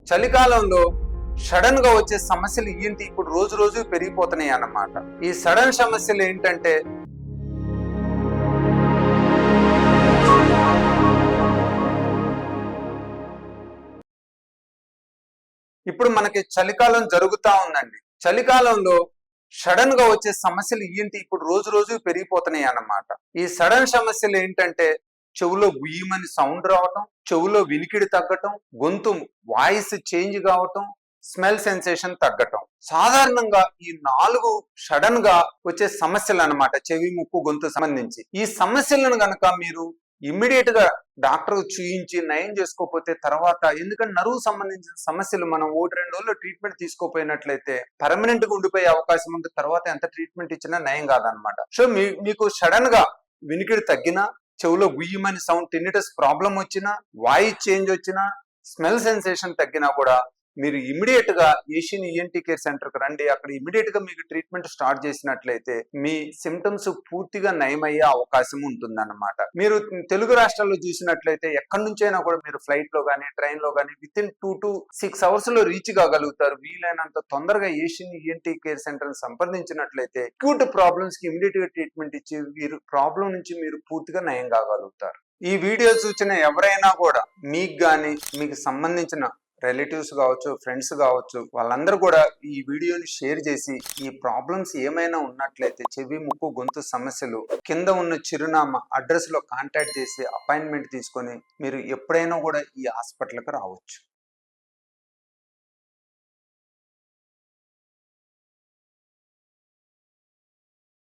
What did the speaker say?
చలికాలంలో సడన్ గా వచ్చే సమస్యలు ఏంటి ఇప్పుడు రోజు రోజు పెరిగిపోతున్నాయి అన్నమాట. ఈ సడన్ సమస్యలు ఏంటంటే ఇప్పుడు మనకి చలికాలం జరుగుతా ఉందండి. చలికాలంలో సడన్ గా వచ్చే సమస్యలు ఏంటి ఇప్పుడు రోజు రోజు పెరిగిపోతున్నాయి అన్నమాట. ఈ సడన్ సమస్యలు ఏంటంటే చెవులో గుయ్యమని సౌండ్ రావటం, చెవులో వినికిడి తగ్గటం, గొంతు వాయిస్ చేంజ్ కావటం, స్మెల్ సెన్సేషన్ తగ్గటం. సాధారణంగా ఈ 4 సడన్ గా వచ్చే సమస్యలు అన్నమాట. చెవి, ముక్కు, గొంతు సంబంధించి ఈ సమస్యలను గనక మీరు ఇమ్మీడియట్ గా డాక్టర్ చూయించి నయం చేసుకోకపోతే తర్వాత, ఎందుకంటే నరువు సంబంధించిన సమస్యలు మనం 1-2 రోజుల్లో ట్రీట్మెంట్ తీసుకోపోయినట్లయితే పర్మనెంట్ గా ఉండిపోయే అవకాశం ఉంటే తర్వాత ఎంత ట్రీట్మెంట్ ఇచ్చినా నయం కాదనమాట. సో మీకు సడన్ గా వినికిడి తగ్గినా, చెవులో గుయ్యమని సౌండ్, టినిటస్ ప్రాబ్లం వచ్చినా, వాయిస్ చేంజ్ వచ్చినా, స్మెల్ సెన్సేషన్ తగ్గినా కూడా మీరు ఇమ్మీడియట్ గా ఏషియన్ ఈఎన్టీ కేర్ సెంటర్ కి రండి. అక్కడ ఇమ్మీడియట్ గా మీకు ట్రీట్మెంట్ స్టార్ట్ చేసినట్లయితే మీ సిమ్టమ్స్ పూర్తిగా నయమయ్యే అవకాశం ఉంటుందన్నమాట. మీరు తెలుగు రాష్ట్రాల్లో చూసినట్లయితే ఎక్కడి నుంచైనా కూడా మీరు ఫ్లైట్ లో కానీ, ట్రైన్ లో కానీ విత్ ఇన్ 2 to 6 hours లో రీచ్ కాగలుగుతారు. వీలైనంత తొందరగా ఏషియన్ ఈఎన్టీ కేర్ సెంటర్ ని సంప్రదించినట్లయితే అక్యూట్ ప్రాబ్లమ్స్ కి ఇమ్మీడియట్ గా ట్రీట్మెంట్ ఇచ్చి మీరు ప్రాబ్లం నుంచి మీరు పూర్తిగా నయం కాగలుగుతారు. ఈ వీడియో చూసిన ఎవరైనా కూడా మీకు కానీ, మీకు సంబంధించిన రిలేటివ్స్ కావచ్చు, ఫ్రెండ్స్ కావచ్చు, వాళ్ళందరూ కూడా ఈ వీడియోని షేర్ చేసి ఈ ప్రాబ్లమ్స్ ఏమైనా ఉన్నట్లయితే, చెవి, ముక్కు, గొంతు సమస్యలు, కింద ఉన్న చిరునామా అడ్రస్ లో కాంటాక్ట్ చేసి అపాయింట్మెంట్ తీసుకొని మీరు ఎప్పుడైనా కూడా ఈ హాస్పిటల్కి రావచ్చు.